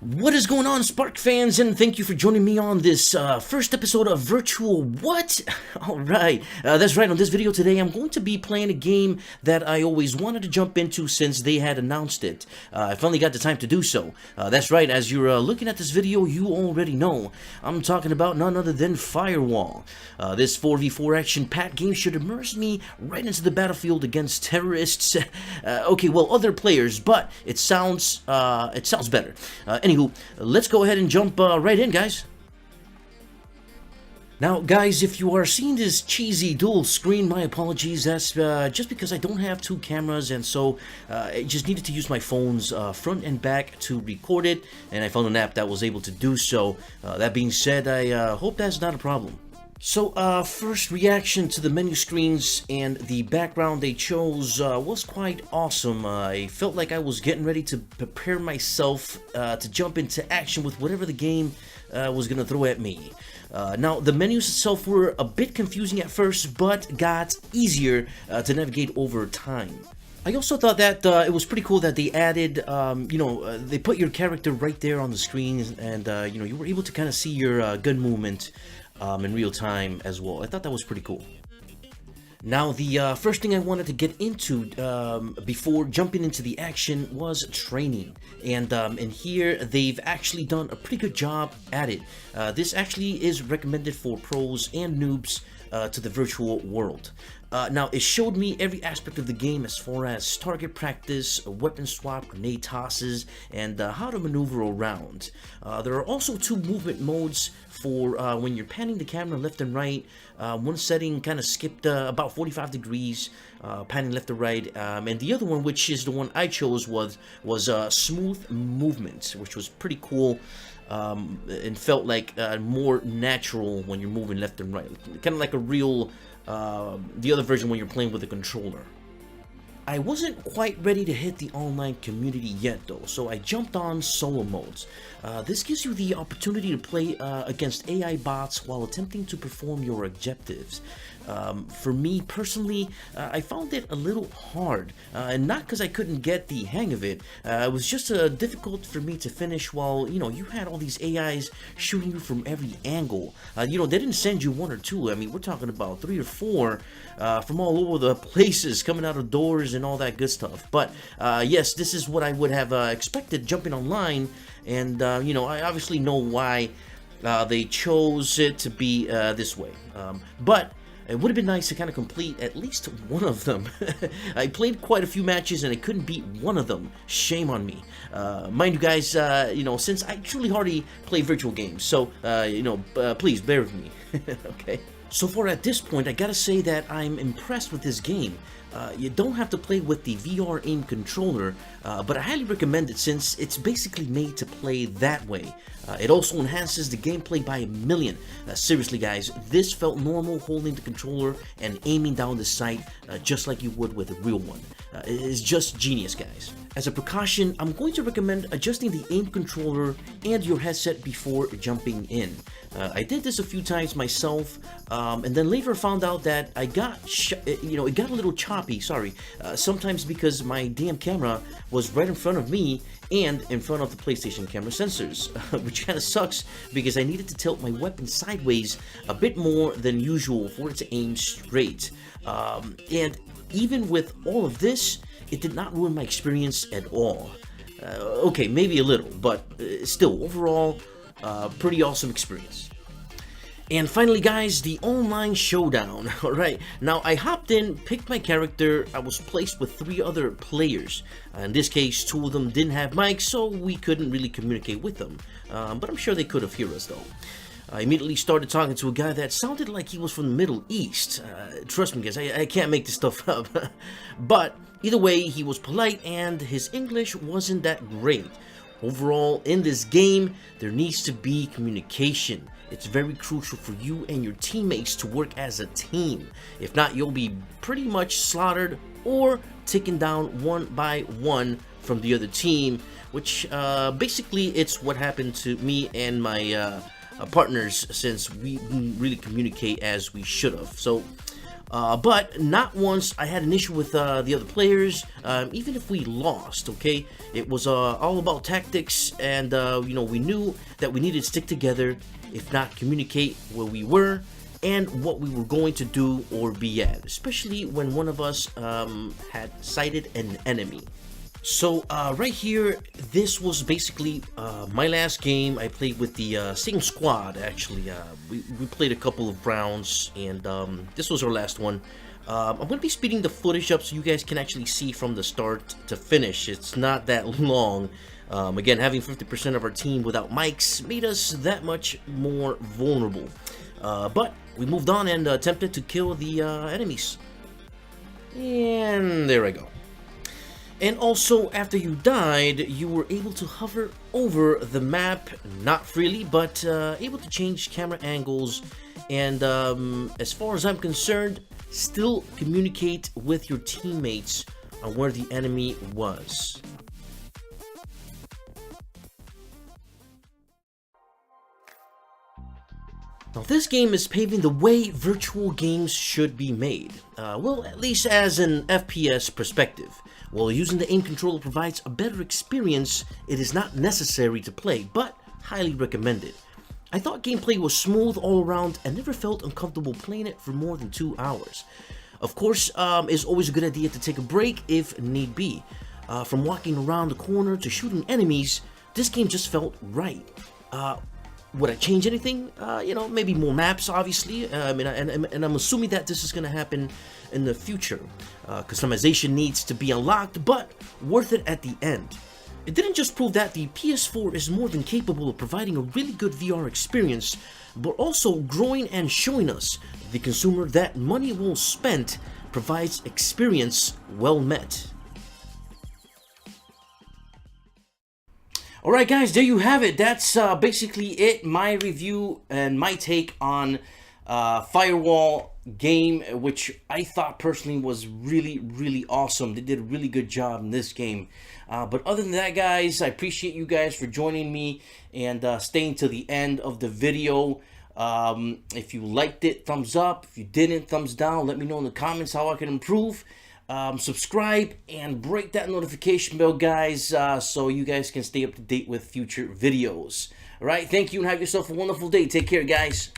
What is going on, Spark fans, and thank you for joining me on this first episode of Virtual What? Alright, that's right, on this video today I'm going to be playing a game that I always wanted to jump into since they had announced it. I finally got the time to do so. That's right, as you're looking at this video, you already know I'm talking about none other than Firewall. This 4v4 action-packed game should immerse me right into the battlefield against terrorists. Okay, well, other players, but it sounds better. Anywho, let's go ahead and jump right in, guys. Now, guys, if you are seeing this cheesy dual screen, my apologies. That's just because I don't have two cameras, and so I just needed to use my phone's front and back to record it, and I found an app that was able to do so. That being said, I hope that's not a problem. So, first reaction to the menu screens and the background they chose was quite awesome. I felt like I was getting ready to prepare myself to jump into action with whatever the game was going to throw at me. Now, the menus itself were a bit confusing at first, but got easier to navigate over time. I also thought that it was pretty cool that they added, they put your character right there on the screen, and, you were able to kind of see your gun movement in real time as well. I thought that was pretty cool. Now, the first thing I wanted to get into before jumping into the action was training, and here they've actually done a pretty good job at it. This actually is recommended for pros and noobs to the virtual world. Now, it showed me every aspect of the game as far as target practice, weapon swap, grenade tosses, and how to maneuver around. There are also two movement modes for when you're panning the camera left and right. One setting kind of skipped about 45 degrees, panning left to right, and the other one, which is the one I chose, was smooth movement, which was pretty cool. And felt like more natural when you're moving left and right, kind of like a real the other version when you're playing with a controller. I wasn't quite ready to hit the online community yet though, so I jumped on solo modes. This gives you the opportunity to play against AI bots while attempting to perform your objectives. For me personally, I found it a little hard, and not because I couldn't get the hang of it. It was just difficult for me to finish while, you had all these AIs shooting you from every angle. They didn't send you one or two. I mean, we're talking about 3 or 4 from all over the places, coming out of doors and all that good stuff. But yes, this is what I would have expected jumping online, and I obviously know why they chose it to be this way. But it would have been nice to kind of complete at least one of them. I played quite a few matches and I couldn't beat one of them. Shame on me. Mind you guys, since I truly hardly play virtual games, so, please bear with me. Okay. So far at this point, I gotta say that I'm impressed with this game. You don't have to play with the VR aim controller, but I highly recommend it since it's basically made to play that way. It also enhances the gameplay by a million. Seriously guys, this felt normal holding the controller and aiming down the sight just like you would with a real one. It's just genius, guys. As a precaution, I'm going to recommend adjusting the aim controller and your headset before jumping in. I did this a few times myself, and then later found out that I got, it got a little choppy, sorry. Sometimes because my damn camera was right in front of me and in front of the PlayStation camera sensors, which kind of sucks because I needed to tilt my weapon sideways a bit more than usual for it to aim straight. And even with all of this, it did not ruin my experience at all. Okay, maybe a little, but still, overall, pretty awesome experience. And finally guys, the online showdown. Alright, now I hopped in, picked my character, I was placed with 3 other players. In this case, 2 of them didn't have mics, so we couldn't really communicate with them. But I'm sure they could have heard us though. I immediately started talking to a guy that sounded like he was from the Middle East. Trust me guys, I can't make this stuff up. But either way, he was polite and his English wasn't that great. Overall, in this game, there needs to be communication. It's very crucial for you and your teammates to work as a team. If not, you'll be pretty much slaughtered or taken down one by one from the other team, which basically it's what happened to me and my partners since we didn't really communicate as we should have. So But not once I had an issue with the other players, even if we lost, okay? It was all about tactics, and you know, we knew that we needed to stick together, if not communicate where we were and what we were going to do or be at, especially when one of us had sighted an enemy. So right here, this was basically my last game. I played with the same squad, actually. We played a couple of rounds, and this was our last one. I'm going to be speeding the footage up so you guys can actually see from the start to finish. It's not that long. Again, having 50% of our team without mics made us that much more vulnerable. But we moved on and attempted to kill the enemies. And there I go. And also, after you died, you were able to hover over the map, not freely, but able to change camera angles, and as far as I'm concerned, still communicate with your teammates on where the enemy was. Now, this game is paving the way virtual games should be made, well, at least as an FPS perspective. While using the aim controller provides a better experience, it is not necessary to play, but highly recommended. I thought gameplay was smooth all around and never felt uncomfortable playing it for more than 2 hours. Of course, it's always a good idea to take a break if need be. From walking around the corner to shooting enemies, this game just felt right. Would I change anything? You know, maybe more maps, obviously, and I'm assuming that this is going to happen in the future. Customization needs to be unlocked, but worth it at the end. It didn't just prove that the PS4 is more than capable of providing a really good VR experience, but also growing and showing us, the consumer, that money well spent provides experience well met. Alright guys, there you have it. That's basically it, my review and my take on Firewall game, which I thought personally was really awesome. They did a really good job in this game. But other than that, guys, I appreciate you guys for joining me and staying to the end of the video. If you liked it, thumbs up. If you didn't, thumbs down. Let me know in the comments how I can improve. Subscribe and break that notification bell, guys, so you guys can stay up to date with future videos. Alright, thank you and have yourself a wonderful day. Take care, guys.